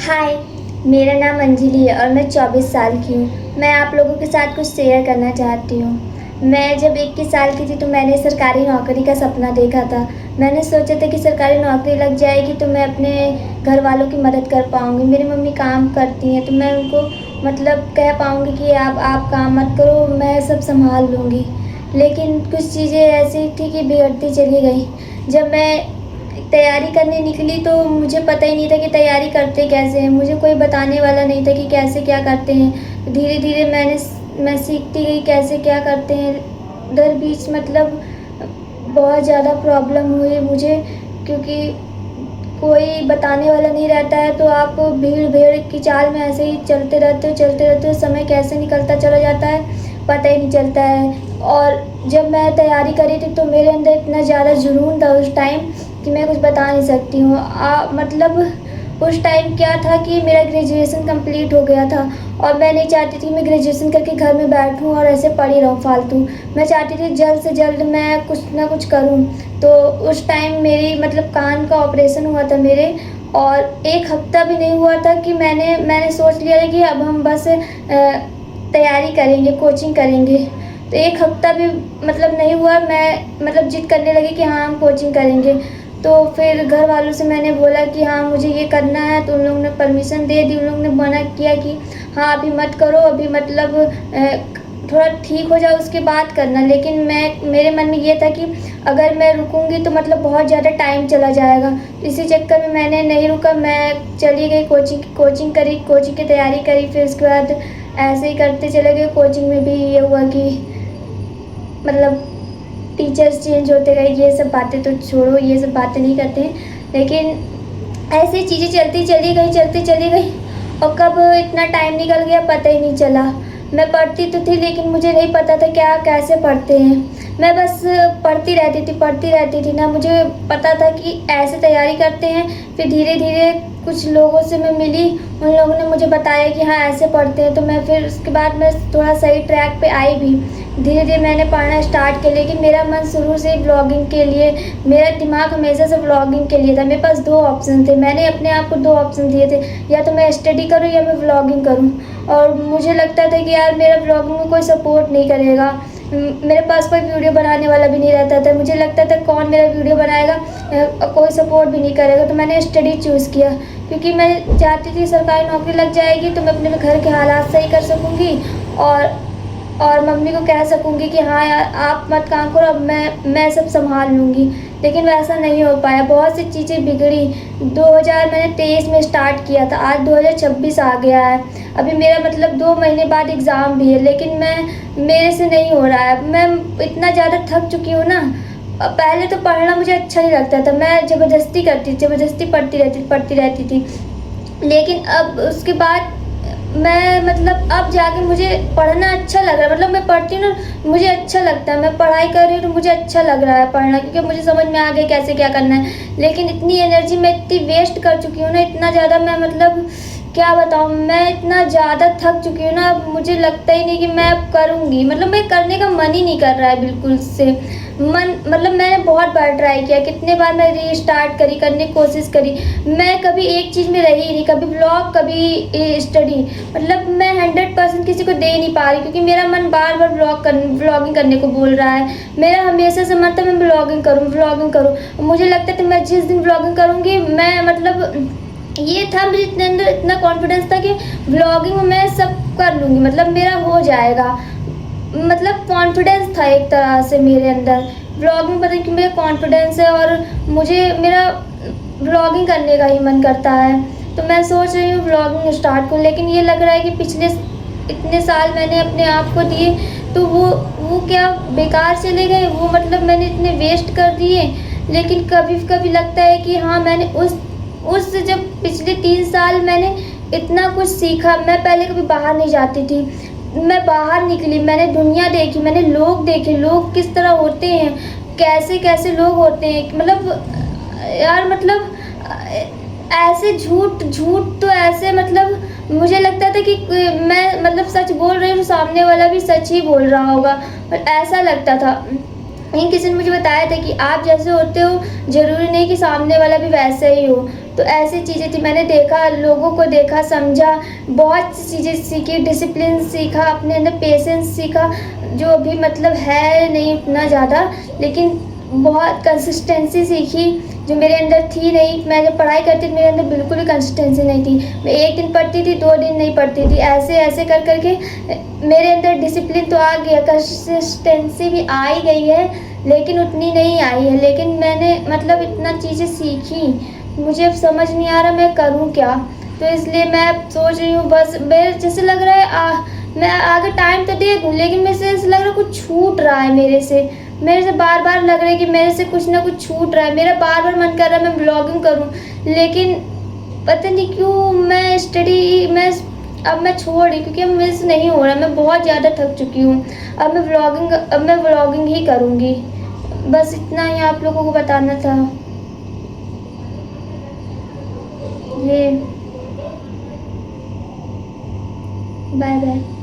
हाय, मेरा नाम अंजलि है और मैं 24 साल की हूँ। मैं आप लोगों के साथ कुछ शेयर करना चाहती हूँ। मैं जब 21 साल की थी तो मैंने सरकारी नौकरी का सपना देखा था। मैंने सोचा था कि सरकारी नौकरी लग जाएगी तो मैं अपने घर वालों की मदद कर पाऊँगी। मेरी मम्मी काम करती हैं तो मैं उनको मतलब कह पाऊँगी कि आप काम मत करो, मैं सब संभाल लूँगी। लेकिन कुछ चीज़ें ऐसी थी कि बिगड़ती चली गई। जब मैं तैयारी करने निकली तो मुझे पता ही नहीं था कि तैयारी करते कैसे हैं। मुझे कोई बताने वाला नहीं था कि कैसे क्या करते हैं। धीरे धीरे मैं सीखती गई कैसे क्या करते हैं। उधर बीच मतलब बहुत ज़्यादा प्रॉब्लम हुई मुझे, क्योंकि कोई बताने वाला नहीं रहता है तो आप भीड़ की चाल में ऐसे ही चलते रहते हो, समय कैसे निकलता चला जाता है पता ही नहीं चलता है। और जब मैं तैयारी करी थी तो मेरे अंदर इतना ज़्यादा जुनून था उस टाइम कि मैं कुछ बता नहीं सकती हूँ। मतलब उस टाइम क्या था कि मेरा ग्रेजुएशन कंप्लीट हो गया था और मैं नहीं चाहती थी मैं ग्रेजुएशन करके घर में बैठूँ और ऐसे पड़ी रहूँ फालतू। मैं चाहती थी जल्द से जल्द मैं कुछ ना कुछ करूँ। तो उस टाइम मेरी मतलब कान का ऑपरेशन हुआ था मेरे, और 1 हफ्ता भी नहीं हुआ था कि मैंने सोच लिया था कि अब हम बस तैयारी करेंगे, कोचिंग करेंगे। तो 1 हफ्ता भी मतलब नहीं हुआ, मैं मतलब जिद करने लगी कि हाँ हम कोचिंग करेंगे। तो फिर घर वालों से मैंने बोला कि हाँ मुझे ये करना है, तो उन लोगों ने परमिशन दे दी। उन लोगों ने मना किया कि हाँ अभी मत करो, अभी मतलब थोड़ा ठीक हो जाओ उसके बाद करना। लेकिन मेरे मन में ये था कि अगर मैं रुकूंगी तो मतलब बहुत ज़्यादा टाइम चला जाएगा। इसी चक्कर में मैंने नहीं रुका, मैं चली गई कोचिंग करी, कोचिंग की तैयारी करी। फिर उसके बाद ऐसे ही करते चले गए। कोचिंग में भी ये हुआ कि मतलब टीचर्स चेंज होते गए। ये सब बातें तो छोड़ो, ये सब बातें नहीं करते हैं। लेकिन ऐसी चीज़ें चलती चली गई और कब इतना टाइम निकल गया पता ही नहीं चला। मैं पढ़ती तो थी लेकिन मुझे नहीं पता था क्या कैसे पढ़ते हैं। मैं बस पढ़ती रहती थी ना मुझे पता था कि ऐसे तैयारी करते हैं। फिर धीरे धीरे कुछ लोगों से मैं मिली, उन लोगों ने मुझे बताया कि हाँ ऐसे पढ़ते हैं। तो मैं फिर उसके बाद मैं थोड़ा सही ट्रैक पे आई भी। धीरे धीरे मैंने पढ़ना स्टार्ट किया। लेकिन मेरा मन शुरू से व्लॉगिंग के लिए, मेरा दिमाग हमेशा से व्लॉगिंग के लिए था। मेरे पास 2 ऑप्शन थे, मैंने अपने आप को 2 ऑप्शन दिए थे, या तो मैं स्टडी करूँ या मैं व्लॉगिंग करूँ। और मुझे लगता था कि यार मेरा व्लॉगिंग में कोई सपोर्ट नहीं करेगा, मेरे पास कोई वीडियो बनाने वाला भी नहीं रहता था। मुझे लगता था कौन मेरा वीडियो बनाएगा, कोई सपोर्ट भी नहीं करेगा। तो मैंने स्टडी चूज़ किया, क्योंकि मैं चाहती थी सरकारी नौकरी लग जाएगी तो मैं अपने घर के हालात सही कर सकूँगी और मम्मी को कह सकूँगी कि हाँ यार आप मत काम करो, अब मैं सब संभाल लूँगी। लेकिन वैसा नहीं हो पाया, बहुत सी चीज़ें बिगड़ी। 2023 में स्टार्ट किया था, आज 2026 आ गया है। अभी मेरा मतलब 2 महीने बाद एग्ज़ाम भी है, लेकिन मेरे से नहीं हो रहा है। मैं इतना ज़्यादा थक चुकी हूँ ना। पहले तो पढ़ना मुझे अच्छा नहीं लगता था, मैं ज़बरदस्ती पढ़ती रहती थी। लेकिन अब उसके बाद मैं मतलब अब जाके मुझे पढ़ना अच्छा लग रहा है। मतलब मैं पढ़ती हूँ ना मुझे अच्छा लगता है, मैं पढ़ाई कर रही हूँ तो मुझे अच्छा लग रहा है पढ़ना, क्योंकि मुझे समझ में आ गया कैसे क्या करना है। लेकिन इतनी एनर्जी मैं इतनी वेस्ट कर चुकी हूँ ना, इतना ज़्यादा मैं मतलब क्या बताऊँ, मैं इतना ज़्यादा थक चुकी हूँ ना। अब मुझे लगता ही नहीं कि मैं अब करूँगी, मतलब मैं करने का मन ही नहीं कर रहा है बिल्कुल से। मतलब मैंने बहुत बार ट्राई किया, कितने बार मैं रीस्टार्ट करने की कोशिश करी। मैं कभी एक चीज़ में रही ही नहीं, कभी ब्लॉग कभी स्टडी। मतलब मैं 100% किसी को दे नहीं पा रही, क्योंकि मेरा मन बार बार व्लॉगिंग करने को बोल रहा है। मेरा हमेशा से मन था मैं व्लॉगिंग करूँ। मुझे लगता था मैं जिस दिन व्लॉगिंग करूँगी, मैं मतलब ये था मेरे इतने अंदर इतना कॉन्फिडेंस था कि व्लॉगिंग में मैं सब कर लूँगी, मतलब मेरा हो जाएगा। मतलब कॉन्फिडेंस था एक तरह से मेरे अंदर। व्लॉगिंग पता नहीं क्यों मेरा कॉन्फिडेंस है और मुझे मेरा व्लॉगिंग करने का ही मन करता है। तो मैं सोच रही हूँ व्लॉगिंग स्टार्ट करूँ, लेकिन ये लग रहा है कि पिछले इतने साल मैंने अपने आप को दिए तो वो क्या बेकार चले गए, वो मतलब मैंने इतने वेस्ट कर दिए। लेकिन कभी कभी लगता है कि हाँ मैंने उस जब पिछले 3 साल मैंने इतना कुछ सीखा। मैं पहले कभी बाहर नहीं जाती थी, मैं बाहर निकली, मैंने दुनिया देखी, मैंने लोग देखे, लोग किस तरह होते हैं, कैसे कैसे लोग होते हैं। मतलब यार मतलब ऐसे झूठ तो ऐसे मतलब मुझे लगता था कि मैं मतलब सच बोल रही हूँ, सामने वाला भी सच ही बोल रहा होगा, और ऐसा लगता था। लेकिन किसी ने मुझे बताया था कि आप जैसे होते हो ज़रूरी नहीं कि सामने वाला भी वैसे ही हो। तो ऐसी चीज़ें थी, मैंने देखा, लोगों को देखा, समझा, बहुत सी चीज़ें सीखी, डिसिप्लिन सीखा, अपने अंदर पेशेंस सीखा, जो अभी मतलब है नहीं उतना ज़्यादा, लेकिन बहुत कंसिस्टेंसी सीखी जो मेरे अंदर थी नहीं। मैं जब पढ़ाई करती थी मेरे अंदर बिल्कुल भी कंसिस्टेंसी नहीं थी। मैं 1 दिन पढ़ती थी, 2 दिन नहीं पढ़ती थी। ऐसे-ऐसे कर के मेरे अंदर डिसिप्लिन तो आ गया, कंसिस्टेंसी भी आ ही गई है, लेकिन उतनी नहीं आई है। लेकिन मैंने मतलब इतना चीज़ें सीखी, मुझे अब समझ नहीं आ रहा मैं करूँ क्या? तो इसलिए मैं सोच रही हूँ, बस मेरे जैसे लग रहा है मैं आगे टाइम तो दे दूँ, लेकिन मेरे से ऐसा लग रहा है कुछ छूट रहा है मेरे से। मेरे से बार-बार लग रहा है कि मेरे से कुछ ना कुछ छूट रहा है। मेरा बार-बार मन कर रहा है मैं व्लॉगिंग करूँ, लेकिन पता नहीं क्यों अब मैं छोड़ रही, क्योंकि अब मेरे से नहीं हो रहा, मैं बहुत ज़्यादा थक चुकी हूँ। अब मैं व्लॉगिंग ही करूँगी। बस इतना ही आप लोगों को बताना था। ये बाय बाय।